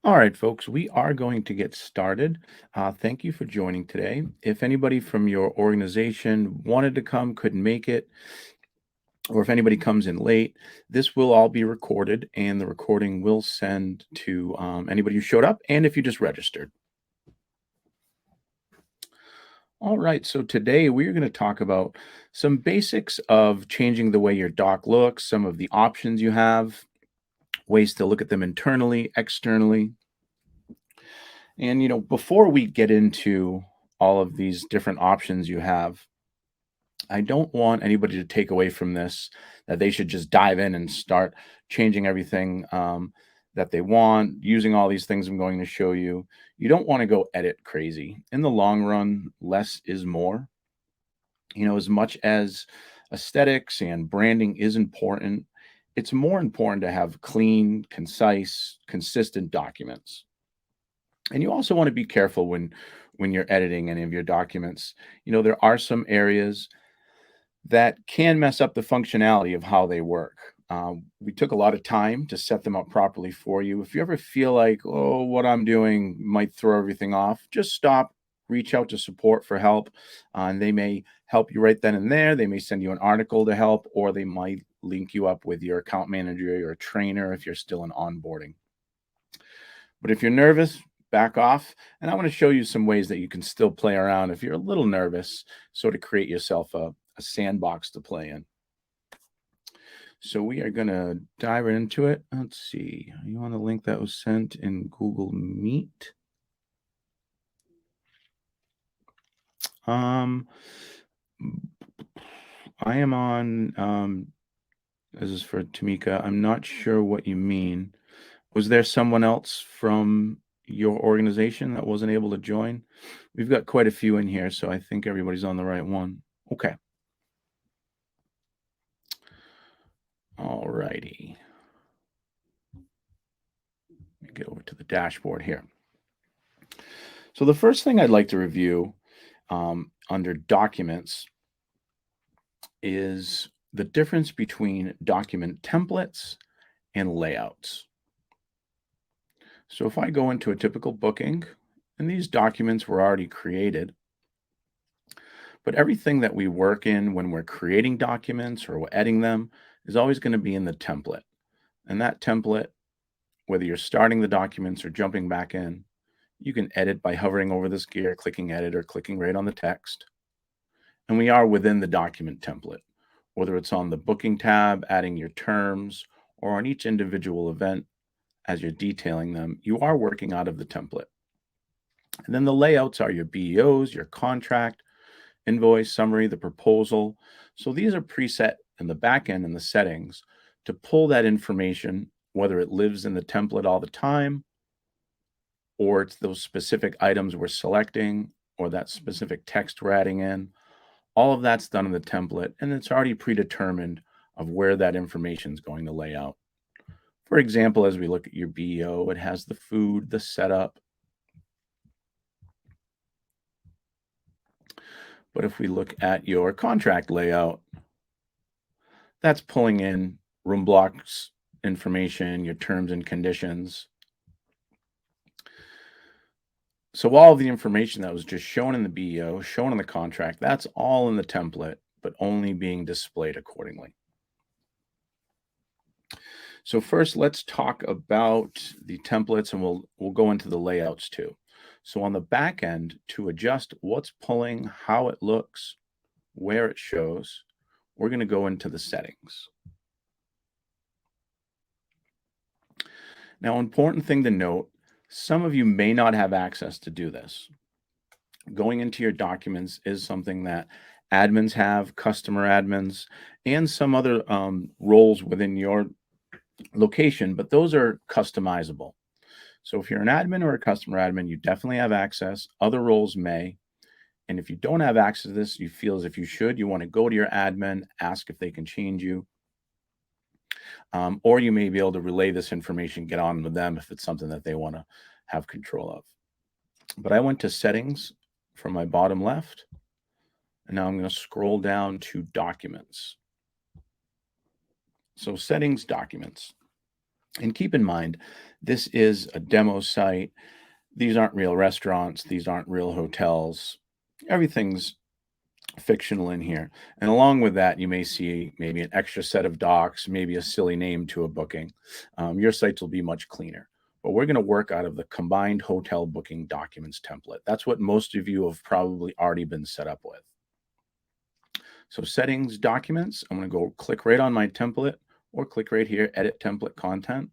All right, folks, we are going to get started. Thank you for joining today. If anybody from your organization wanted to come, couldn't make it, or if anybody comes in late, this will all be recorded and the recording will send to anybody who showed up and if you just registered. All right, so today we're going to talk about some basics of changing the way your doc looks, some of the options you have, ways to look at them internally, externally. And, before we get into all of these different options you have, I don't want anybody to take away from this that they should just dive in and start changing everything that they want, using all these things I'm going to show you. You don't want to go edit crazy. In the long run, less is more. As much as aesthetics and branding is important, it's more important to have clean, concise, consistent documents. And you also want to be careful when you're editing any of your documents. There are some areas that can mess up the functionality of how they work. We took a lot of time to set them up properly for you. If you ever feel like, oh, what I'm doing might throw everything off, just stop, reach out to support for help, and they may help you right then and there. They may send you an article to help, or they might link you up with your account manager or trainer if you're still in onboarding. But if you're nervous, back off. And I want to show you some ways that you can still play around if you're a little nervous, so to create yourself a sandbox to play in. So we are going to dive right into it. Let's see. Are you on the link that was sent in Google Meet? Um, I am on, this is for Tamika. I'm not sure what you mean. Was there someone else from your organization that wasn't able to join? We've got quite a few in here, so I think everybody's on the right one. Okay. All righty. Let me get over to the dashboard here. So the first thing I'd like to review under documents is the difference between document templates and layouts. So if I go into a typical booking, and these documents were already created, but everything that we work in when we're creating documents or we're editing them is always going to be in the template. And that template, whether you're starting the documents or jumping back in, you can edit by hovering over this gear, clicking edit, or clicking right on the text. And we are within the document template, whether it's on the booking tab, adding your terms, or on each individual event as you're detailing them, you are working out of the template. And then the layouts are your BEOs, your contract, invoice, summary, the proposal. So these are preset in the back end in the settings to pull that information, whether it lives in the template all the time, or it's those specific items we're selecting, or that specific text we're adding in. All of that's done in the template, and it's already predetermined of where that information is going to lay out. For example, as we look at your BEO, it has the food, the setup. But if we look at your contract layout, that's pulling in room blocks information, your terms and conditions. So all of the information that was just shown in the BEO, shown in the contract, that's all in the template, but only being displayed accordingly. So first, let's talk about the templates, and we'll go into the layouts too. So on the back end, to adjust what's pulling, how it looks, where it shows, we're going to go into the settings. Now, important thing to note, some of you may not have access to do this. Going into your documents is something that admins have, customer admins, and some other roles within your location, but those are customizable. So if you're an admin or a customer admin, you definitely have access. Other roles may. And if you don't have access to this, you feel as if you should, you want to go to your admin, ask if they can change you. Or you may be able to relay this information, get on with them if it's something that they want to have control of. But I went to settings from my bottom left. And now I'm going to scroll down to documents. So settings, documents. And keep in mind, this is a demo site. These aren't real restaurants. These aren't real hotels. Everything's fictional in here. And along with that, you may see maybe an extra set of docs, maybe a silly name to a booking. Your sites will be much cleaner. But we're going to work out of the combined hotel booking documents template. That's what most of you have probably already been set up with. So settings, documents, I'm going to go click right on my template or click right here, edit template content.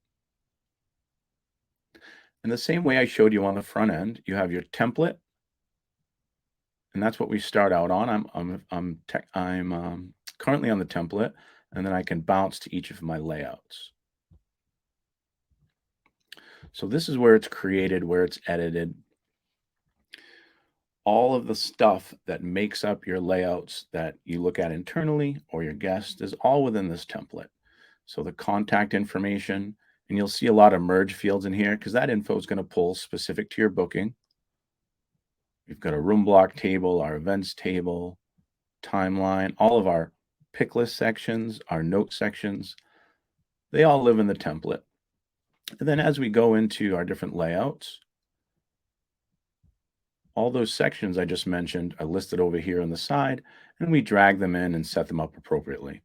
And the same way I showed you on the front end, you have your template, and that's what we start out on. I'm currently on the template, and then I can bounce to each of my layouts. So this is where it's created, where it's edited. All of the stuff that makes up your layouts that you look at internally or your guest is all within this template. So the contact information, and you'll see a lot of merge fields in here because that info is going to pull specific to your booking. We've got a room block table, our events table, timeline, all of our pick list sections, our note sections, they all live in the template. And then as we go into our different layouts, all those sections I just mentioned are listed over here on the side, and we drag them in and set them up appropriately.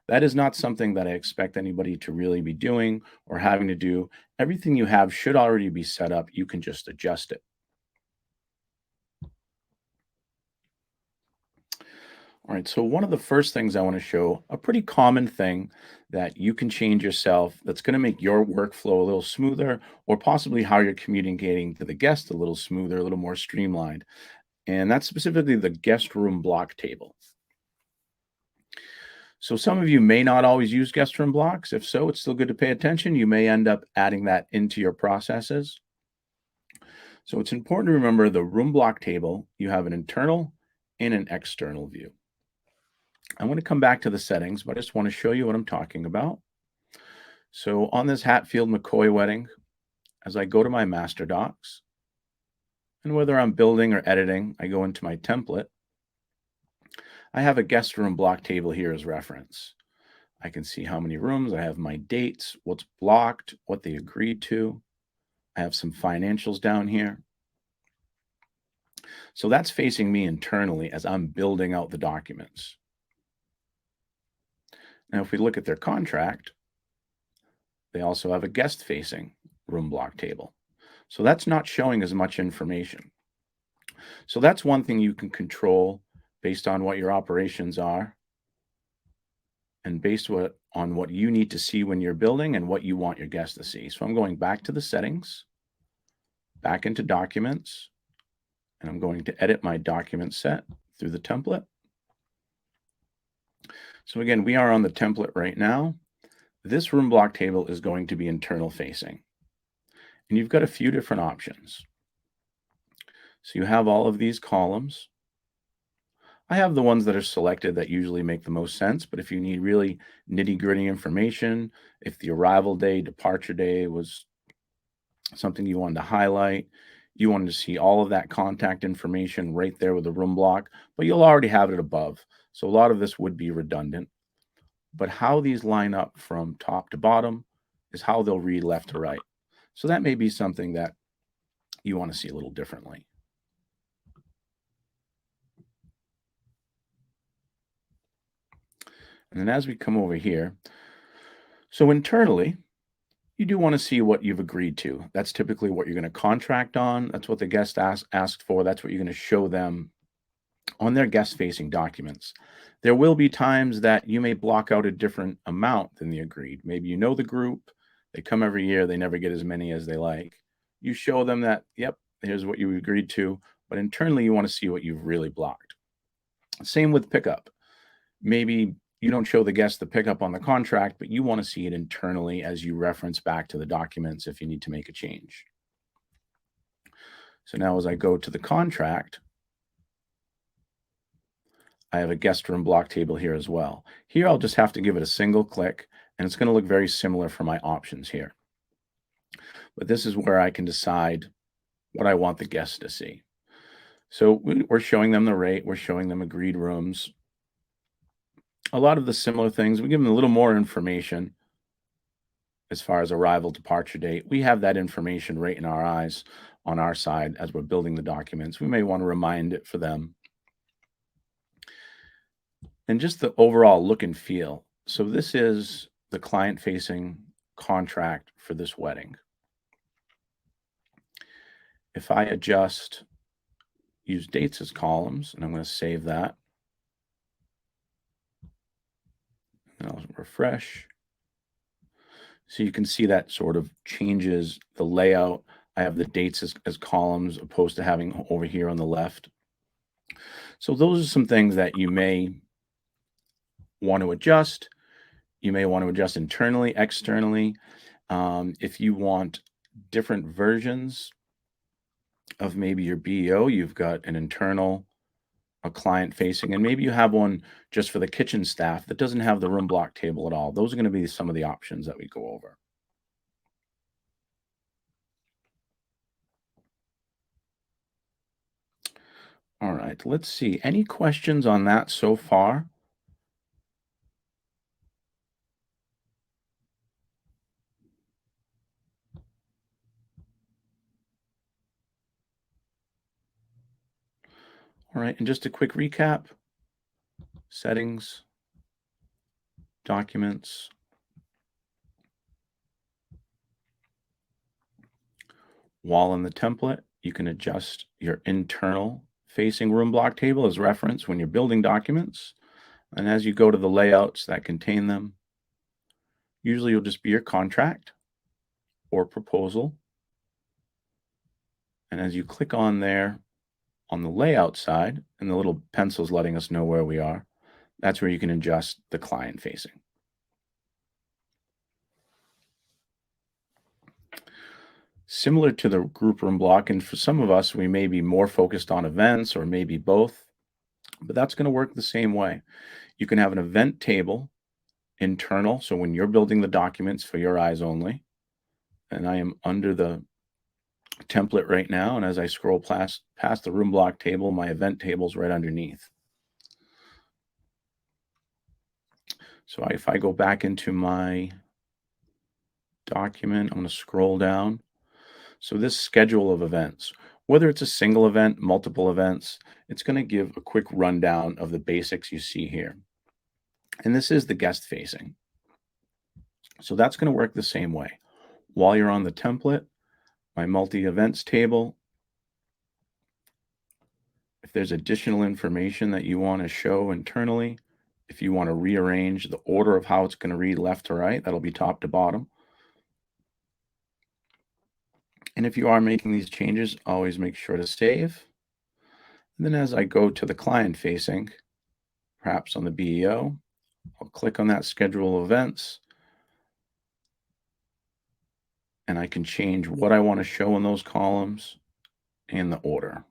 That is not something that I expect anybody to really be doing or having to do. Everything you have should already be set up. You can just adjust it. All right, so one of the first things I want to show, a pretty common thing that you can change yourself that's going to make your workflow a little smoother, or possibly how you're communicating to the guest a little smoother, a little more streamlined. And that's specifically the guest room block table. So some of you may not always use guest room blocks. If so, it's still good to pay attention. You may end up adding that into your processes. So it's important to remember the room block table, you have an internal and an external view. I want to come back to the settings, but I just want to show you what I'm talking about. So on this Hatfield McCoy wedding, as I go to my master docs, and whether I'm building or editing, I go into my template. I have a guest room block table here as reference. I can see how many rooms, I have my dates, what's blocked, what they agreed to. I have some financials down here. So that's facing me internally as I'm building out the documents. Now, if we look at their contract, they also have a guest-facing room block table. So that's not showing as much information. So that's one thing you can control based on what your operations are and based on what you need to see when you're building and what you want your guests to see. So I'm going back to the settings, back into documents, and I'm going to edit my document set through the template. So again, we are on the template right now. This room block table is going to be internal facing. And you've got a few different options. So you have all of these columns. I have the ones that are selected that usually make the most sense, but if you need really nitty-gritty information, if the arrival day, departure day was something you wanted to highlight, you wanted to see all of that contact information right there with the room block, but you'll already have it above. So a lot of this would be redundant. But how these line up from top to bottom is how they'll read left to right. So that may be something that you want to see a little differently. And then as we come over here, so internally, you do want to see what you've agreed to. That's typically what you're going to contract on. That's what the guest asked for. That's what you're going to show them on their guest-facing documents. There will be times that you may block out a different amount than the agreed. Maybe you know the group, they come every year, they never get as many as they like. You show them that, yep, here's what you agreed to, but internally you want to see what you've really blocked. Same with pickup. Maybe you don't show the guest the pickup on the contract, but you want to see it internally as you reference back to the documents if you need to make a change. So now as I go to the contract, I have a guest room block table here as well. Here, I'll just have to give it a single click, and it's going to look very similar for my options here. But this is where I can decide what I want the guest to see. So we're showing them the rate. We're showing them agreed rooms. A lot of the similar things, we give them a little more information as far as arrival departure date, we have that information right in our eyes on our side as we're building the documents. We may want to remind it for them. And just the overall look and feel. So this is the client-facing contract for this wedding. If I adjust, use dates as columns, and I'm going to save that. And I'll refresh. So you can see that sort of changes the layout. I have the dates as columns opposed to having over here on the left. So those are some things that you may want to adjust. You may want to adjust internally, externally. If you want different versions of maybe your BEO, you've got an internal, a client facing, and maybe you have one just for the kitchen staff that doesn't have the room block table at all. Those are going to be some of the options that we go over. All right, let's see. Any questions on that so far? All right, and just a quick recap. Settings, documents, while in the template, you can adjust your internal facing room block table as reference when you're building documents. And as you go to the layouts that contain them, usually you'll just be your contract or proposal. And as you click on there on the layout side, and the little pencil's letting us know where we are, that's where you can adjust the client facing. Similar to the group room block, and for some of us, we may be more focused on events or maybe both, but that's going to work the same way. You can have an event table internal, so when you're building the documents for your eyes only, and I am under the template right now, and as I scroll past the room block table, my event table's right underneath. So if I go back into my document, I'm going to scroll down. So this schedule of events, whether it's a single event, multiple events, it's going to give a quick rundown of the basics you see here. And this is the guest facing. So that's going to work the same way. While you're on the template, my multi-events table, if there's additional information that you want to show internally, if you want to rearrange the order of how it's going to read left to right, that'll be top to bottom. And if you are making these changes, always make sure to save. And then as I go to the client facing, perhaps on the BEO, I'll click on that schedule events, and I can change what I want to show in those columns and the order.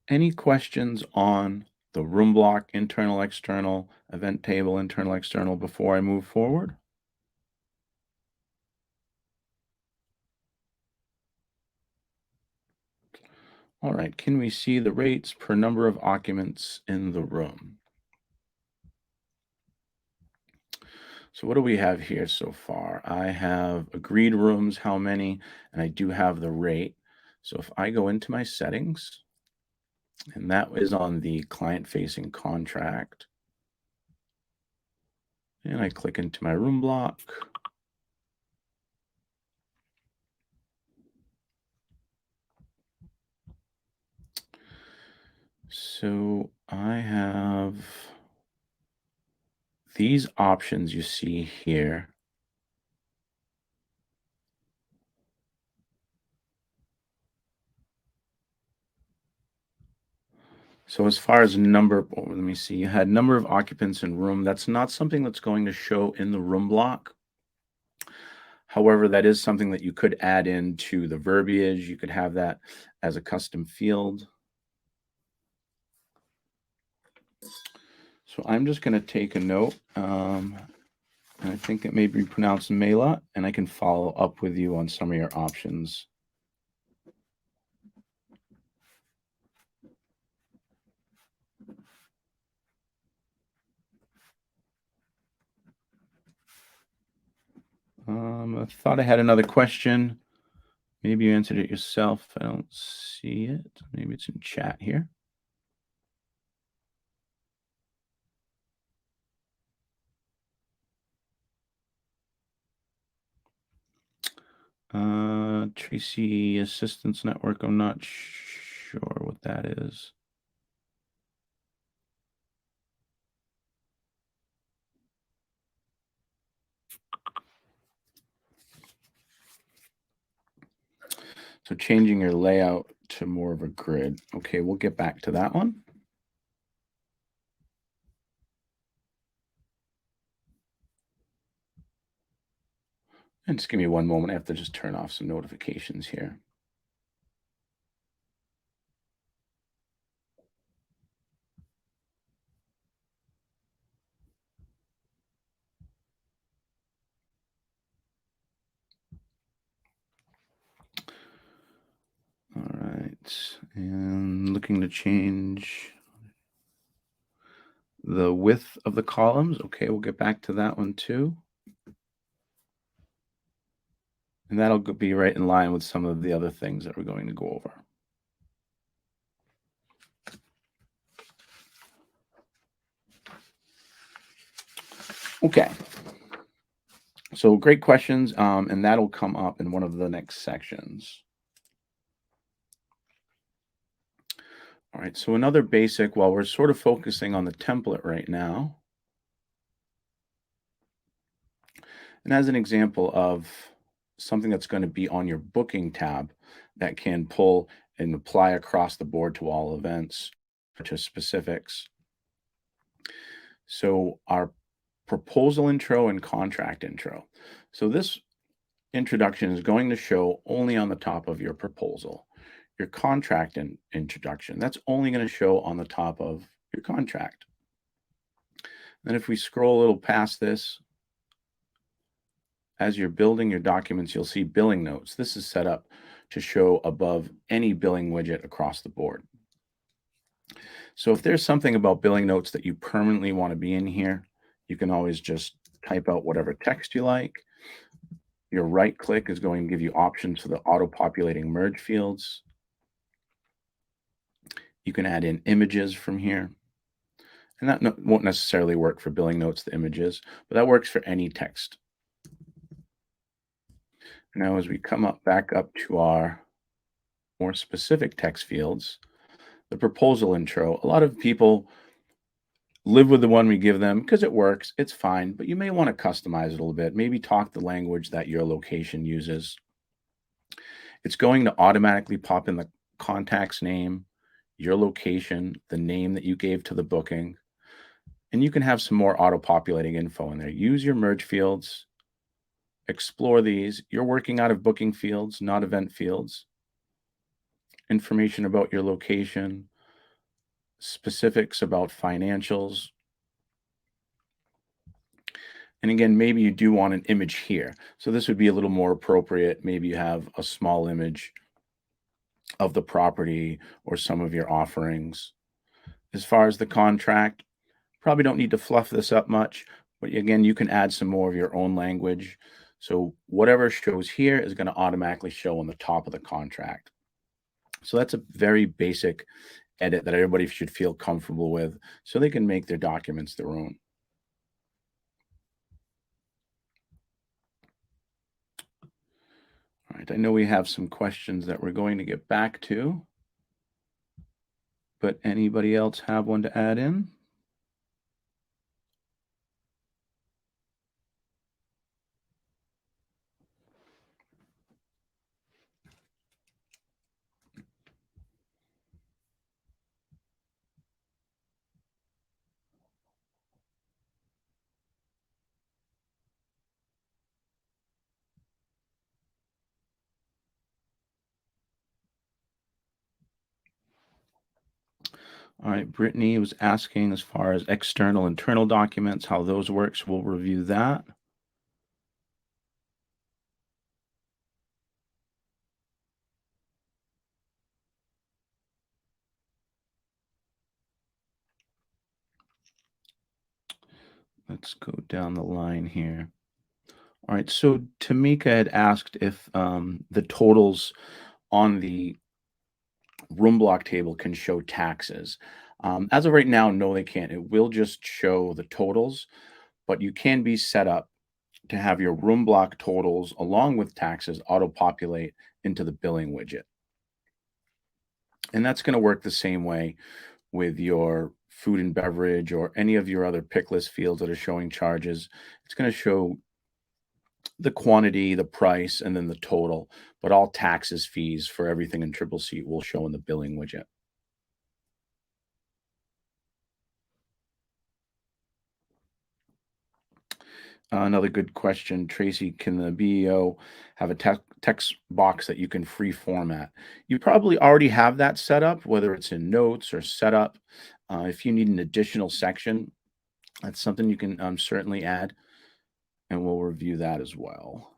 Any questions on the room block, internal, external, event table, internal, external, before I move forward? All right, can we see the rates per number of occupants in the room? So what do we have here so far? I have agreed rooms, how many, and I do have the rate. So if I go into my settings, and that is on the client-facing contract, and I click into my room block, so I have these options you see here. So as far as number, oh, let me see, you had number of occupants in room. That's not something that's going to show in the room block. However, that is something that you could add into the verbiage. You could have that as a custom field. So I'm just going to take a note. And I think it may be pronounced Mela, and I can follow up with you on some of your options. Thought I had another question. Maybe you answered it yourself. I don't see it. Maybe it's in chat here. Tracy Assistance Network. I'm not sure what that is. So changing your layout to more of a grid. Okay, we'll get back to that one. And just give me one moment. I have to just turn off some notifications here. All right, and looking to change the width of the columns. Okay, we'll get back to that one too. And that'll be right in line with some of the other things that we're going to go over. Okay. So great questions, and that'll come up in one of the next sections. All right, so another basic, while we're sort of focusing on the template right now, and as an example of something that's going to be on your booking tab that can pull and apply across the board to all events, to specifics. So our proposal intro and contract intro. So this introduction is going to show only on the top of your proposal. Your contract introduction, that's only going to show on the top of your contract. Then if we scroll a little past this, as you're building your documents, you'll see billing notes. This is set up to show above any billing widget across the board. So if there's something about billing notes that you permanently want to be in here, you can always just type out whatever text you like. Your right click is going to give you options for the auto-populating merge fields. You can add in images from here. And that won't necessarily work for billing notes, the images, but that works for any text. Now, as we come back up to our more specific text fields, the proposal intro, a lot of people live with the one we give them because it works, it's fine, but you may want to customize it a little bit, maybe talk the language that your location uses. It's going to automatically pop in the contact's name, your location, the name that you gave to the booking, and you can have some more auto-populating info in there. Use your merge fields, explore these. You're working out of booking fields, not event fields. Information about your location, specifics about financials. And again, maybe you do want an image here. So this would be a little more appropriate. Maybe you have a small image of the property or some of your offerings. As far as the contract, probably don't need to fluff this up much, but again, you can add some more of your own language. So whatever shows here is going to automatically show on the top of the contract. So that's a very basic edit that everybody should feel comfortable with so they can make their documents their own. All right, I know we have some questions that we're going to get back to, but anybody else have one to add in? All right, Brittany was asking as far as external, internal documents, how those works. We'll review that. Let's go down the line here. All right. So Tamika had asked if the totals on the room block table can show taxes. As of right now, no, they can't. It will just show the totals, but you can be set up to have your room block totals along with taxes auto populate into the billing widget. And that's going to work the same way with your food and beverage or any of your other pick list fields that are showing charges. It's going to show the quantity, the price, and then the total, but all taxes, fees for everything in Tripleseat will show in the billing widget. Another good question, Tracy. Can the BEO have a text box that you can free format? You probably already have that set up, whether it's in notes or setup. If you need an additional section, that's something you can certainly add, and we'll review that as well.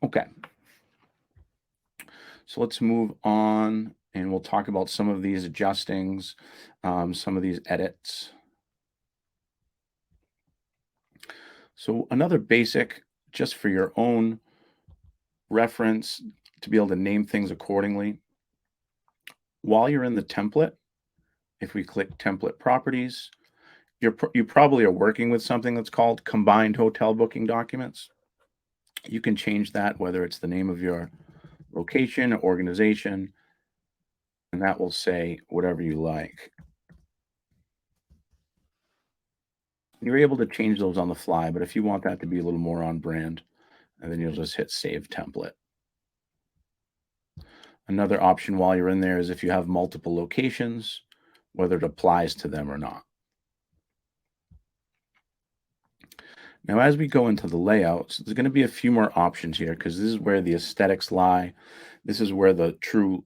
Okay, so let's move on, and we'll talk about some of these adjustings, some of these edits. So another basic, just for your own reference, to be able to name things accordingly. While you're in the template, if we click template properties, you probably are working with something that's called combined hotel booking documents. You can change that, whether it's the name of your location or organization, and that will say whatever you like. You're able to change those on the fly, but if you want that to be a little more on brand, and then you'll just hit save template. Another option while you're in there is if you have multiple locations, whether it applies to them or not. Now, as we go into the layouts, there's going to be a few more options here because this is where the aesthetics lie. This is where the true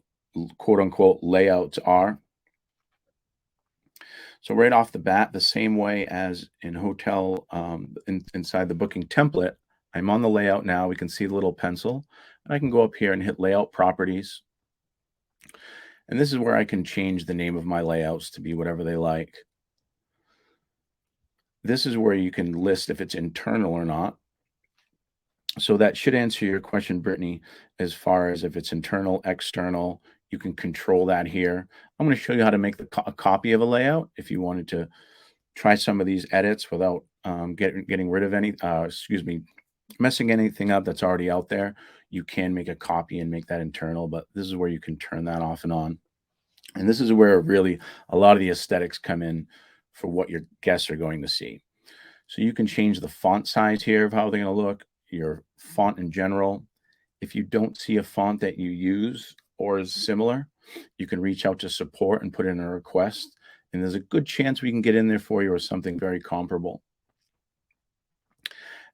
quote unquote layouts are. So right off the bat, the same way as in hotel inside the booking template, I'm on the layout now. We can see the little pencil. And I can go up here and hit layout properties. And this is where I can change the name of my layouts to be whatever they like. This is where you can list if it's internal or not. So that should answer your question, Brittany, as far as if it's internal, external. You can control that here. I'm going to show you how to make a copy of a layout if you wanted to try some of these edits without getting rid of messing anything up that's already out there. You can make a copy and make that internal, but this is where you can turn that off and on. And this is where really a lot of the aesthetics come in for what your guests are going to see. So you can change the font size here of how they're going to look, your font in general. If you don't see a font that you use or is similar, you can reach out to support and put in a request. And there's a good chance we can get in there for you or something very comparable.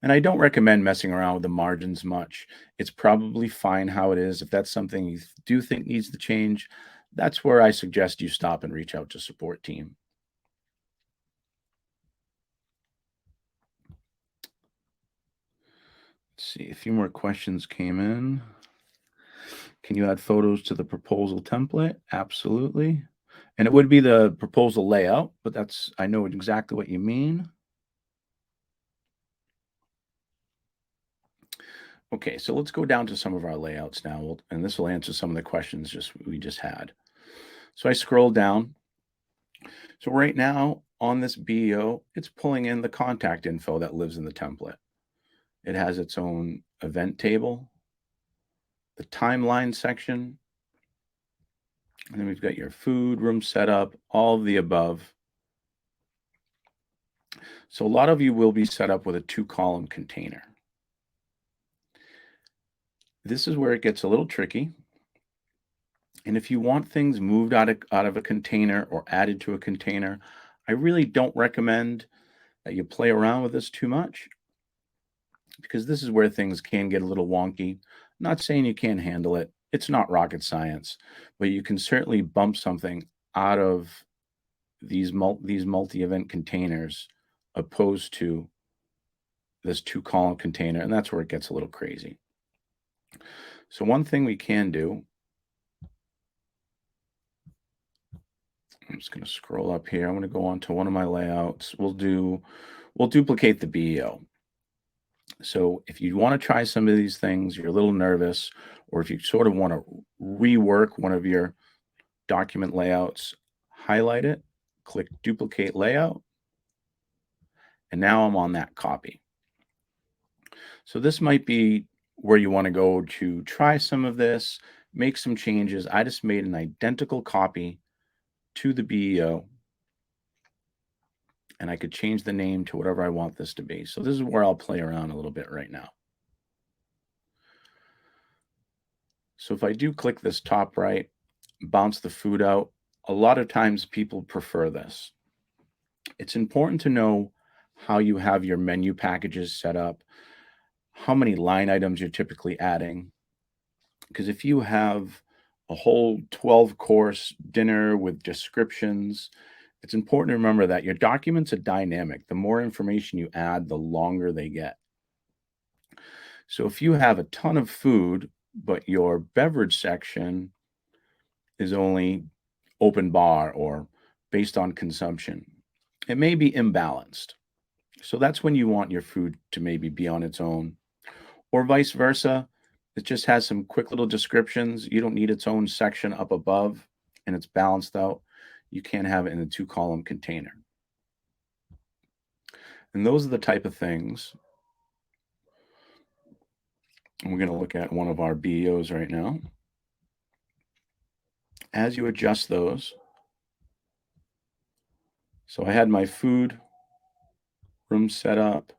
And I don't recommend messing around with the margins much. It's probably fine how it is. If that's something you do think needs to change, that's where I suggest you stop and reach out to support team. Let's see, a few more questions came in. Can you add photos to the proposal template? Absolutely. And it would be the proposal layout, but I know exactly what you mean. Okay, so let's go down to some of our layouts now, and this will answer some of the questions we just had. So I scroll down. So right now on this BEO, it's pulling in the contact info that lives in the template. It has its own event table, the timeline section, and then we've got your food, room setup, all of the above. So a lot of you will be set up with a 2-column container. This is where it gets a little tricky. And if you want things moved out of a container or added to a container, I really don't recommend that you play around with this too much because this is where things can get a little wonky. Not saying you can't handle it. It's not rocket science, but you can certainly bump something out of these multi-event containers opposed to this 2-column container, and that's where it gets a little crazy. So one thing we can do I'm just going to scroll up here. I'm going to go on to one of my layouts. We'll duplicate the BEO. So if you want to try some of these things, you're a little nervous, or if you sort of want to rework one of your document layouts, highlight it, click duplicate layout, and now I'm on that copy. So this might be where you want to go to try some of this, make some changes. I just made an identical copy to the BEO, and I could change the name to whatever I want this to be. So this is where I'll play around a little bit right now. So if I do click this top right, bounce the food out, a lot of times people prefer this. It's important to know how you have your menu packages set up, how many line items you're typically adding. Because if you have a whole 12-course dinner with descriptions, it's important to remember that your documents are dynamic. The more information you add, the longer they get. So if you have a ton of food, but your beverage section is only open bar or based on consumption, it may be imbalanced. So that's when you want your food to maybe be on its own, or vice versa. It just has some quick little descriptions. You don't need its own section up above and it's balanced out. You can't have it in a 2-column container. And those are the type of things. And we're going to look at one of our BEOs right now. As you adjust those, so I had my food room set up,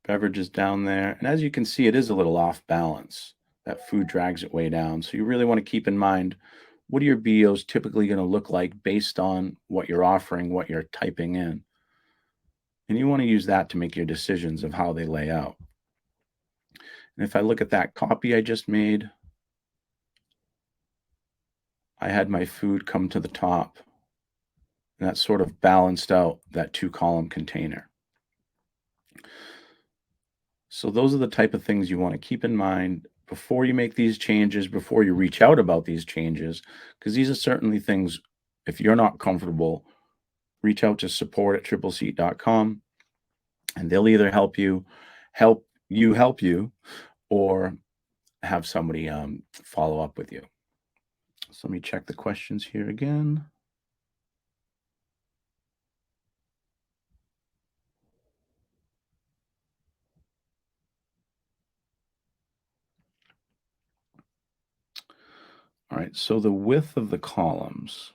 beverages down there. And as you can see, it is a little off balance. That food drags it way down. So you really want to keep in mind, what are your BEOs typically going to look like based on what you're offering, what you're typing in? And you want to use that to make your decisions of how they lay out. And if I look at that copy I just made, I had my food come to the top. And that sort of balanced out that 2-column container. So those are the type of things you want to keep in mind before you make these changes, before you reach out about these changes, because these are certainly things, if you're not comfortable, reach out to support@tripleseat.com, and they'll either help you, or have somebody follow up with you. So let me check the questions here again. All right, so the width of the columns.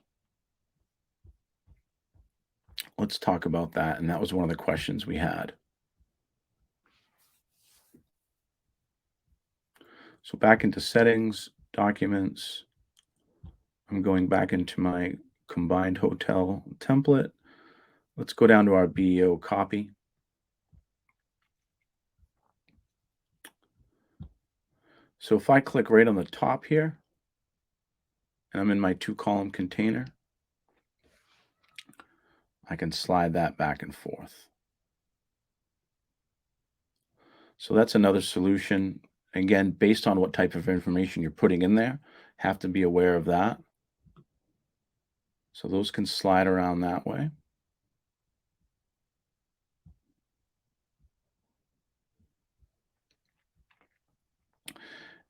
Let's talk about that. And that was one of the questions we had. So back into settings, documents. I'm going back into my combined hotel template. Let's go down to our BEO copy. So if I click right on the top here, and I'm in my 2-column container, I can slide that back and forth. So that's another solution. Again, based on what type of information you're putting in there, have to be aware of that. So those can slide around that way.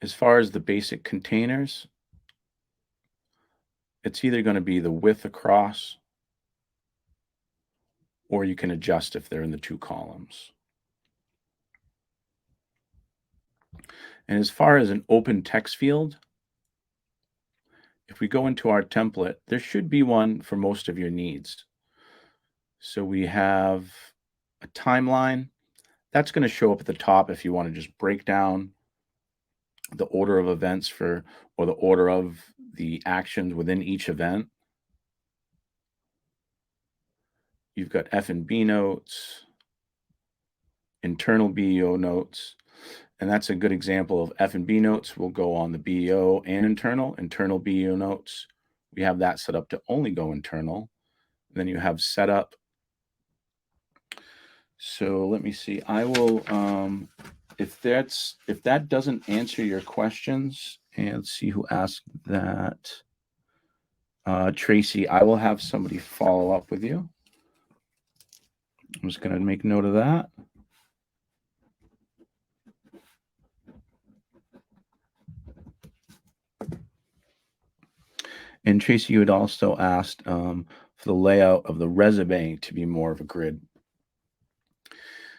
As far as the basic containers, it's either going to be the width across, or you can adjust if they're in the 2 columns. And as far as an open text field, if we go into our template, there should be one for most of your needs. So we have a timeline. That's going to show up at the top if you want to just break down the order of events or the order of the actions within each event. You've got F&B notes, internal BEO notes, and that's a good example of F&B notes will go on the BEO and internal BEO notes. We have that set up to only go internal. And then you have setup. So let me see. I will, if that doesn't answer your questions, and let's see who asked that. Tracy, I will have somebody follow up with you. I'm just going to make note of that. And Tracy, you had also asked for the layout of the resume to be more of a grid.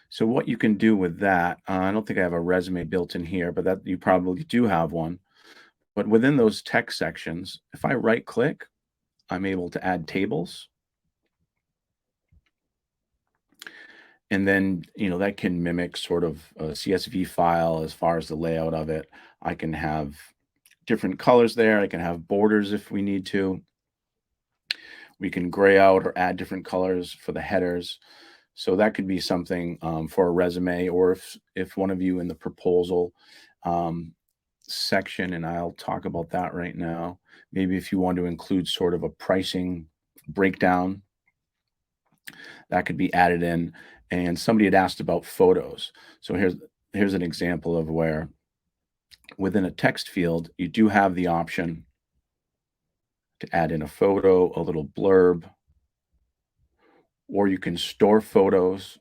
So what you can do with that, I don't think I have a resume built in here, but that you probably do have one. But within those text sections, if I right click, I'm able to add tables. And then, that can mimic sort of a CSV file as far as the layout of it. I can have different colors there. I can have borders if we need to. We can gray out or add different colors for the headers. So that could be something for a resume, or if one of you in the proposal section, and I'll talk about that right now, maybe if you want to include sort of a pricing breakdown, that could be added in. And somebody had asked about photos. So here's an example of where within a text field, you do have the option to add in a photo, a little blurb, or you can store photos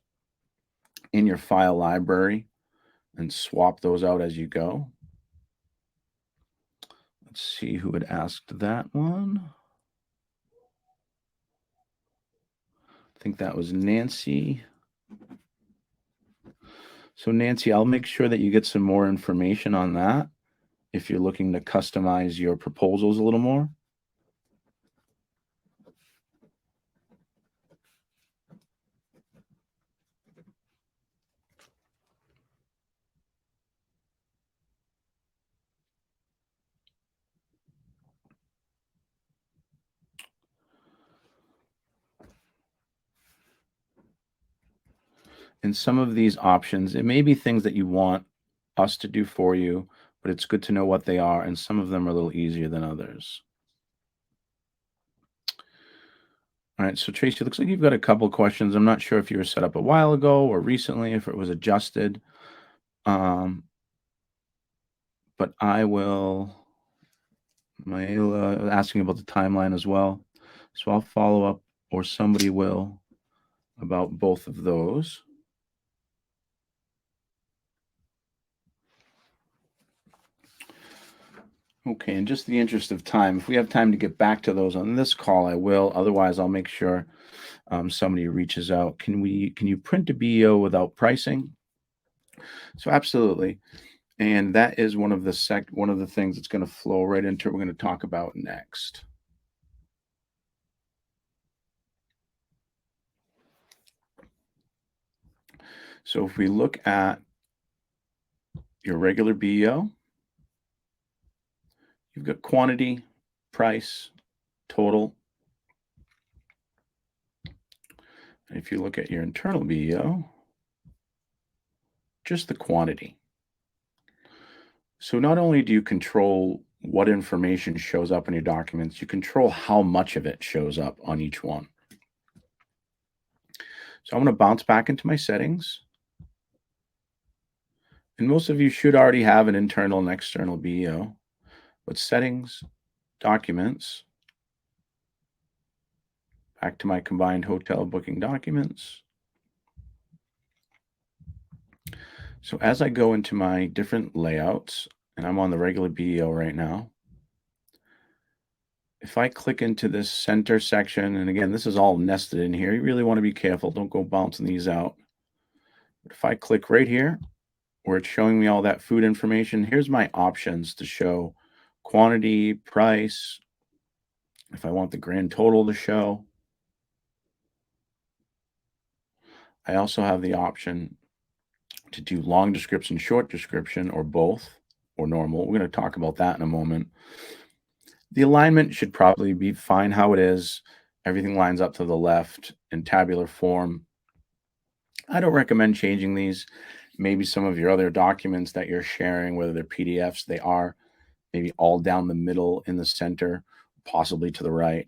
in your file library and swap those out as you go. Let's see who had asked that one. I think that was Nancy. So Nancy, I'll make sure that you get some more information on that if you're looking to customize your proposals a little more. And some of these options, it may be things that you want us to do for you, but it's good to know what they are, and some of them are a little easier than others. All right, so Tracy, it looks like you've got a couple questions. I'm not sure if you were set up a while ago or recently, if it was adjusted. But I will, Maela asking about the timeline as well. So I'll follow up, or somebody will, about both of those. Okay, in just the interest of time, if we have time to get back to those on this call, I will. Otherwise, I'll make sure somebody reaches out. Can you print a BEO without pricing? So absolutely, and that is one of the things that's going to flow right into what we're going to talk about next. So if we look at your regular BEO, you've got quantity, price, total. And if you look at your internal BEO, just the quantity. So not only do you control what information shows up in your documents, you control how much of it shows up on each one. So I'm going to bounce back into my settings. And most of you should already have an internal and external BEO. But settings, documents, back to my combined hotel booking documents. So as I go into my different layouts, and I'm on the regular BEO right now, if I click into this center section, and again, this is all nested in here, you really want to be careful. Don't go bouncing these out. But if I click right here, where it's showing me all that food information, here's my options to show quantity, price, if I want the grand total to show. I also have the option to do long description, short description, or both, or normal. We're going to talk about that in a moment. The alignment should probably be fine how it is. Everything lines up to the left in tabular form. I don't recommend changing these. Maybe some of your other documents that you're sharing, whether they're PDFs, they are maybe all down the middle in the center, possibly to the right.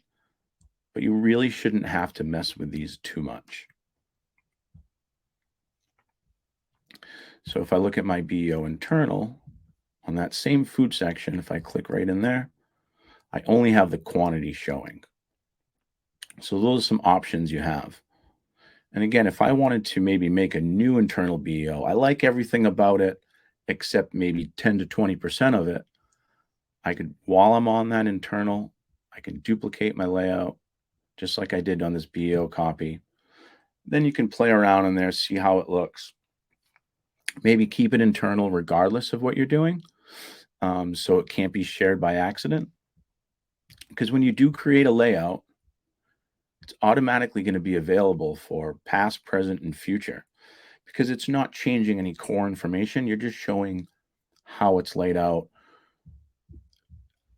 But you really shouldn't have to mess with these too much. So if I look at my BEO internal, on that same food section, if I click right in there, I only have the quantity showing. So those are some options you have. And again, if I wanted to maybe make a new internal BEO, I like everything about it except maybe 10 to 20% of it. I could, while I'm on that internal, I can duplicate my layout just like I did on this BEO copy. Then you can play around in there, see how it looks. Maybe keep it internal regardless of what you're doing, so it can't be shared by accident. Because when you do create a layout, it's automatically going to be available for past, present, and future because it's not changing any core information. You're just showing how it's laid out,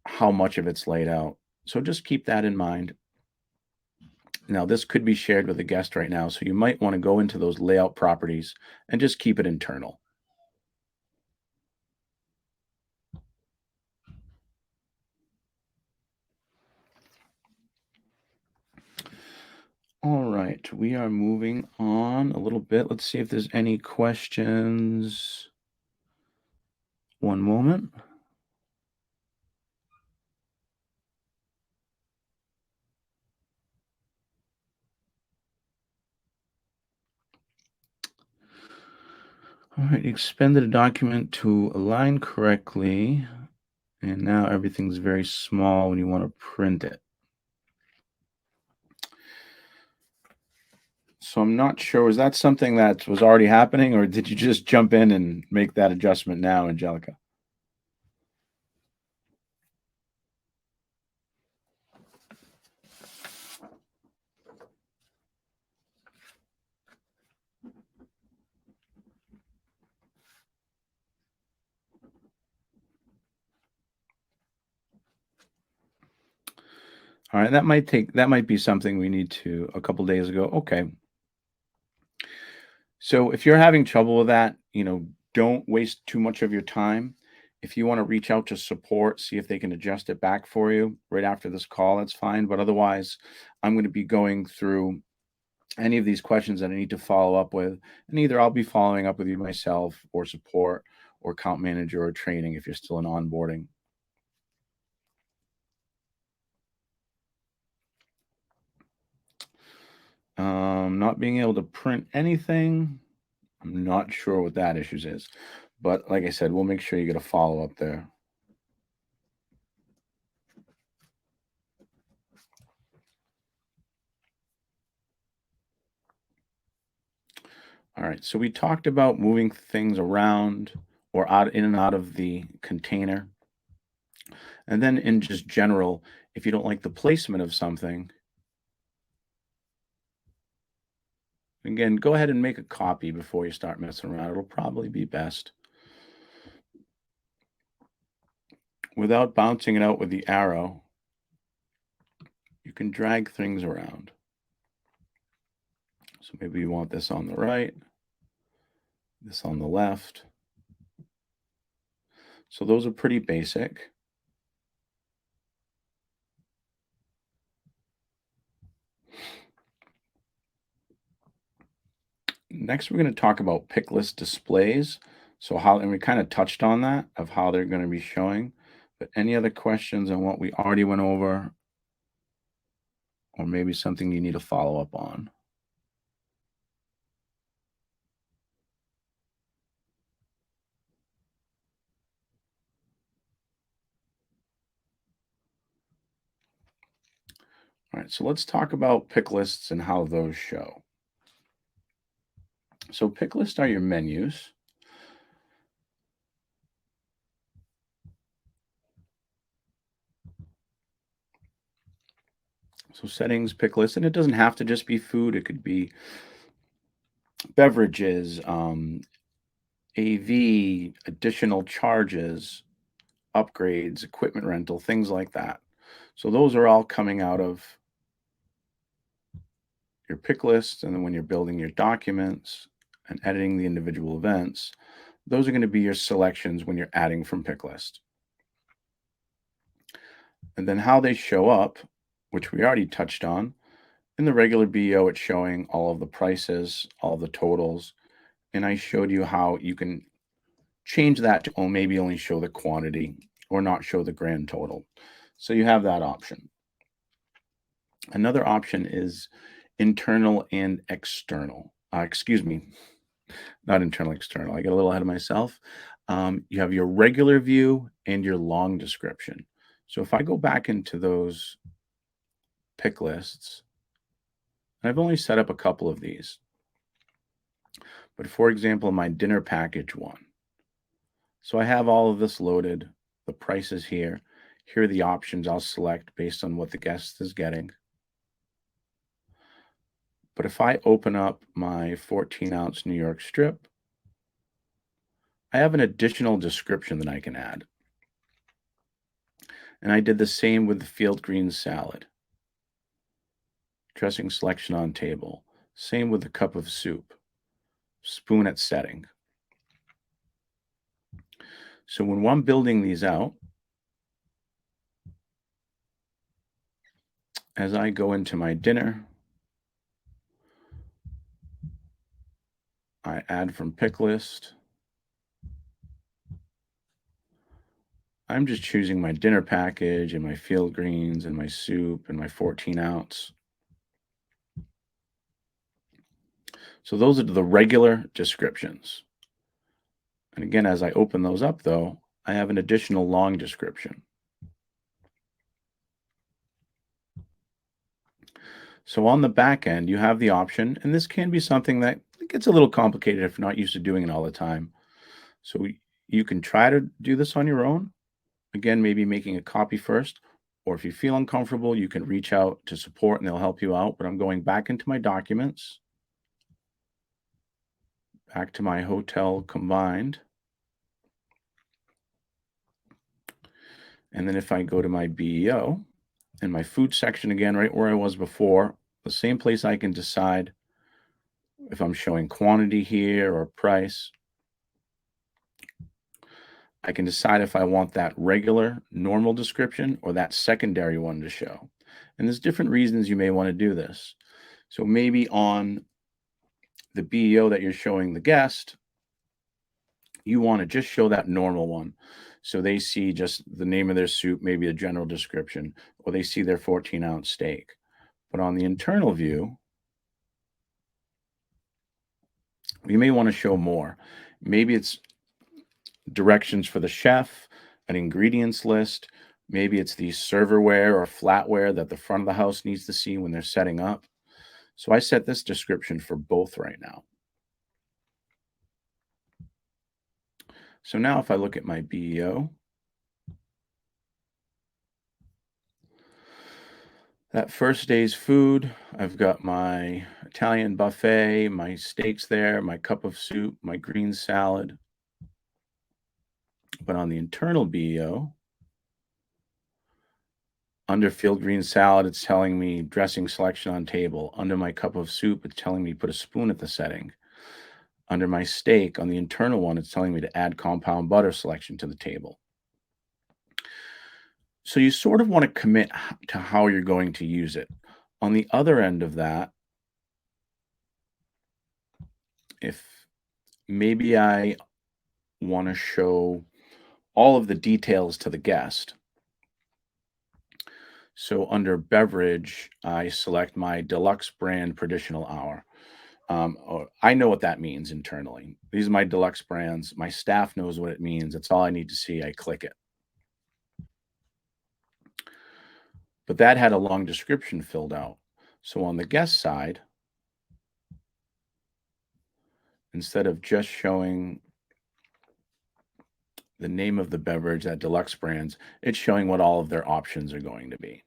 how much of it's laid out. So just keep that in mind. Now, this could be shared with a guest right now, so you might want to go into those layout properties and just keep it internal. All right, we are moving on a little bit. Let's see if there's any questions. One moment. All right, expanded a document to align correctly, and now everything's very small when you want to print it. So I'm not sure, is that something that was already happening, or did you just jump in and make that adjustment now, Angelica? All right, that might be something we need to a couple days ago. Okay. So if you're having trouble with that, don't waste too much of your time. If you want to reach out to support, see if they can adjust it back for you right after this call, that's fine. But otherwise, I'm going to be going through any of these questions that I need to follow up with. And either I'll be following up with you myself or support or account manager or training if you're still in onboarding. Not being able to print anything. I'm not sure what that issues is. But like I said, we'll make sure you get a follow up there. All right, so we talked about moving things around or out in and out of the container. And then in just general, if you don't like the placement of something, again, go ahead and make a copy before you start messing around. It'll probably be best. Without bouncing it out with the arrow, you can drag things around. So maybe you want this on the right, this on the left. So those are pretty basic. Next, we're going to talk about pick list displays. So how, and we kind of touched on that of how they're going to be showing. But any other questions on what we already went over, or maybe something you need to follow up on? All right, so let's talk about pick lists and how those show. So pick lists are your menus. So settings, pick list, and it doesn't have to just be food. It could be beverages, AV, additional charges, upgrades, equipment rental, things like that. So those are all coming out of your pick list. And then when you're building your documents and editing the individual events, those are going to be your selections when you're adding from pick list. And then how they show up, which we already touched on. In the regular BO, it's showing all of the prices, all the totals. And I showed you how you can change that to maybe only show the quantity or not show the grand total. So you have that option. Another option is internal and external. Excuse me, not internal, external. I get a little ahead of myself. You have your regular view and your long description. So if I go back into those pick lists, and I've only set up a couple of these, but for example, my dinner package one. So I have all of this loaded, the prices here. Here are the options I'll select based on what the guest is getting. But if I open up my 14-ounce New York strip, I have an additional description that I can add. And I did the same with the field green salad. Dressing selection on table. Same with the cup of soup. Spoon at setting. So when I'm building these out, as I go into my dinner, I add from pick list. I'm just choosing my dinner package and my field greens and my soup and my 14-ounce. So those are the regular descriptions. And again, as I open those up, though, I have an additional long description. So on the back end, you have the option, and this can be something that gets a little complicated if you're not used to doing it all the time. So you can try to do this on your own. Again, maybe making a copy first, or if you feel uncomfortable, you can reach out to support and they'll help you out. But I'm going back into my documents, back to my hotel combined. And then if I go to my BEO and my food section again, right where I was before, the same place I can decide if I'm showing quantity here or price. I can decide if I want that regular normal description or that secondary one to show. And there's different reasons you may want to do this. So maybe on the BEO that you're showing the guest, you want to just show that normal one. So they see just the name of their soup, maybe a general description, or they see their 14-ounce steak. But on the internal view, you may want to show more. Maybe it's directions for the chef, an ingredients list. Maybe it's the serverware or flatware that the front of the house needs to see when they're setting up. So I set this description for both right now. So now if I look at my BEO, that first day's food, I've got my Italian buffet, my steaks there, my cup of soup, my green salad. But on the internal BEO, under field green salad, it's telling me dressing selection on table. Under my cup of soup, it's telling me put a spoon at the setting. Under my steak, on the internal one, it's telling me to add compound butter selection to the table. So you sort of want to commit to how you're going to use it. On the other end of that, if maybe I want to show all of the details to the guest. So under beverage, I select my deluxe brand traditional hour. I know what that means internally. These are my deluxe brands. My staff knows what it means. That's all I need to see. I click it. But that had a long description filled out. So on the guest side, instead of just showing the name of the beverage at deluxe brands, it's showing what all of their options are going to be.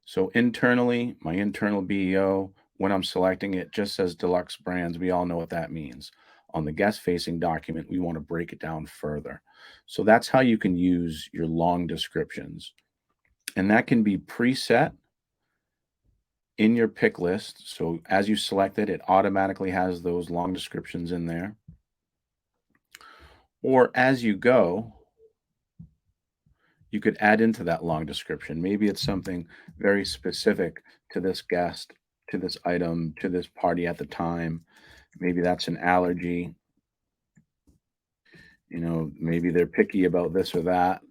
So internally, my internal BEO, when I'm selecting it, just says deluxe brands. We all know what that means. On the guest facing document, we want to break it down further. So that's how you can use your long descriptions. And that can be preset in your pick list. So as you select it, it automatically has those long descriptions in there. Or as you go, you could add into that long description. Maybe it's something very specific to this guest, to this item, to this party at the time. Maybe that's an allergy. Maybe they're picky about this or that.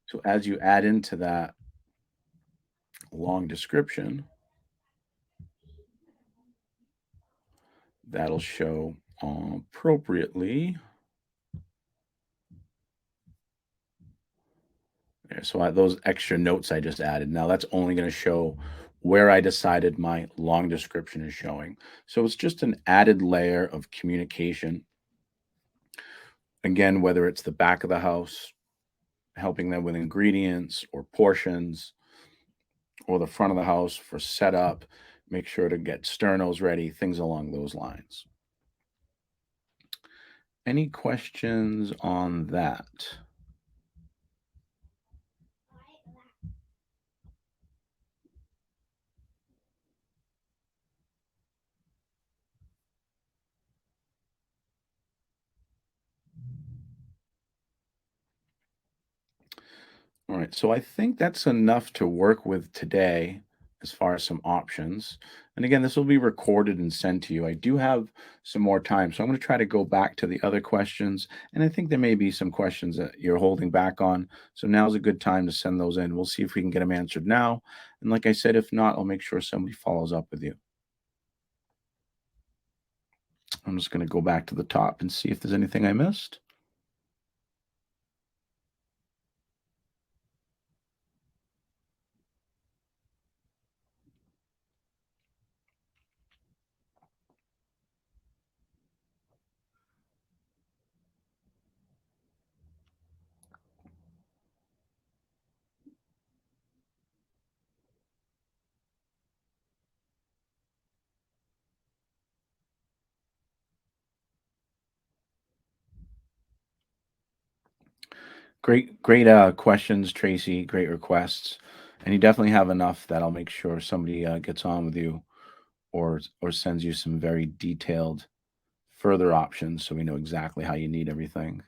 So as you add into that long description, that'll show appropriately. There, so those extra notes I just added, now that's only going to show where I decided my long description is showing. So it's just an added layer of communication. Again, whether it's the back of the house, helping them with ingredients or portions, or the front of the house for setup, make sure to get sternos ready, things along those lines. Any questions on that? All right, so I think that's enough to work with today as far as some options. And again, this will be recorded and sent to you. I do have some more time, so I'm going to try to go back to the other questions. And I think there may be some questions that you're holding back on. So now's a good time to send those in. We'll see if we can get them answered now. And like I said, if not, I'll make sure somebody follows up with you. I'm just going to go back to the top and see if there's anything I missed. Great questions, Tracy. Great requests. And you definitely have enough that I'll make sure somebody gets on with you or sends you some very detailed further options so we know exactly how you need everything.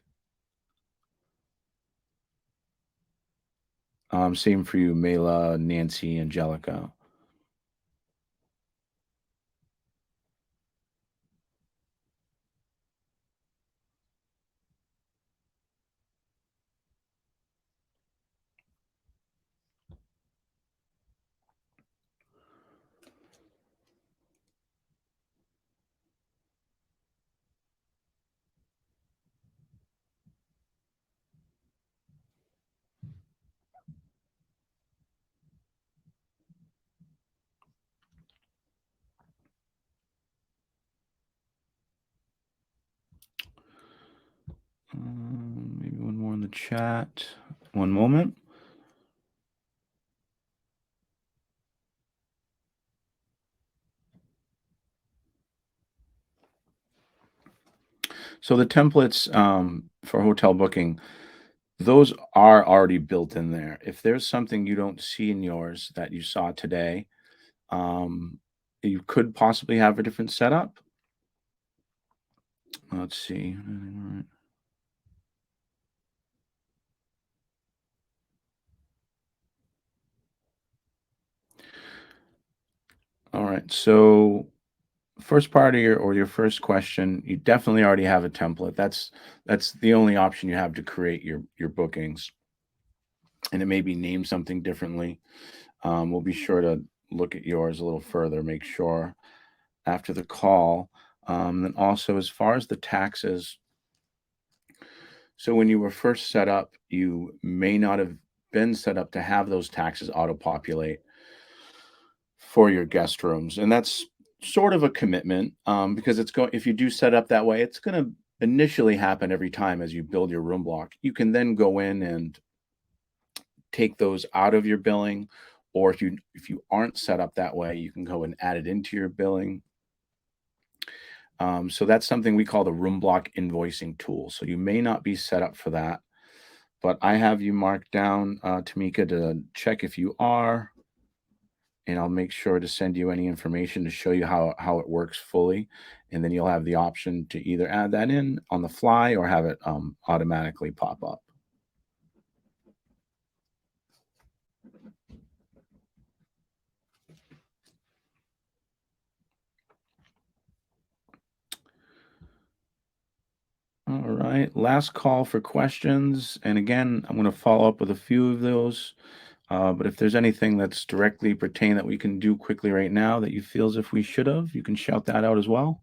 Same for you, Mela, Nancy, Angelica. Maybe one more in the chat. One moment. So the templates for hotel booking, those are already built in there. If there's something you don't see in yours that you saw today, um, you could possibly have a different setup. Let's see. All right. So first part of your first question, you definitely already have a template. That's the only option you have to create your bookings, and it may be named something differently. We'll be sure to look at yours a little further, make sure after the call. Then also, as far as the taxes, so when you were first set up, you may not have been set up to have those taxes auto populate for your guest rooms, and that's sort of a commitment, because it's going if you do set up that way, it's gonna initially happen every time as you build your room block. You can then go in and take those out of your billing, or if you aren't set up that way, you can go and add it into your billing. So that's something we call the room block invoicing tool. So you may not be set up for that, but I have you marked down, Tamika, to check if you are, and I'll make sure to send you any information to show you how it works fully, and then you'll have the option to either add that in on the fly or have it automatically pop up. All right. Last call for questions. And again, I'm going to follow up with a few of those. But if there's anything that's directly pertain that we can do quickly right now that you feel as if we should have, you can shout that out as well.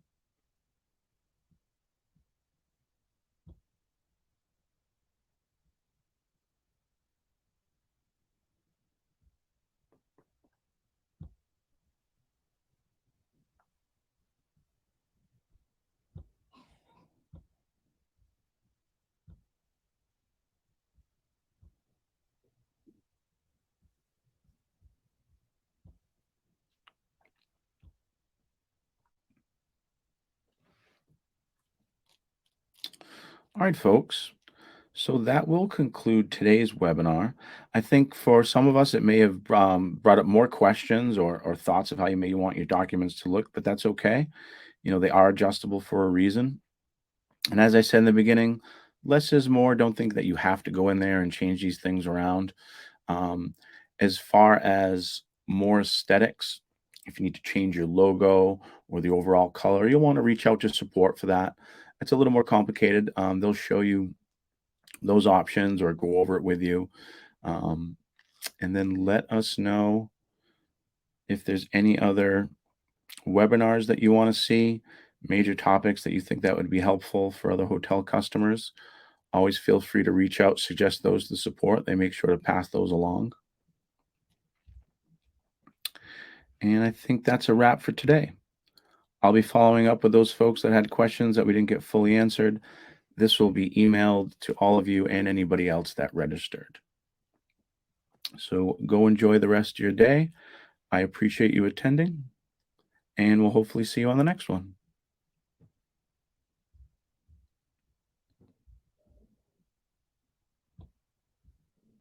All right, folks. So that will conclude today's webinar. I think for some of us, it may have brought up more questions or thoughts of how you may want your documents to look, but that's okay. They are adjustable for a reason. And as I said in the beginning, less is more. Don't think that you have to go in there and change these things around. Um, as far as more aesthetics, if you need to change your logo or the overall color, you'll want to reach out to support for that. It's a little more complicated. They'll show you those options or go over it with you. Um, and then let us know if there's any other webinars that you want to see, major topics that you think that would be helpful for other hotel customers. Always feel free to reach out, suggest those to support. They make sure to pass those along. And I think that's a wrap for today. I'll be following up with those folks that had questions that we didn't get fully answered. This will be emailed to all of you and anybody else that registered. So go enjoy the rest of your day. I appreciate you attending, and we'll hopefully see you on the next one.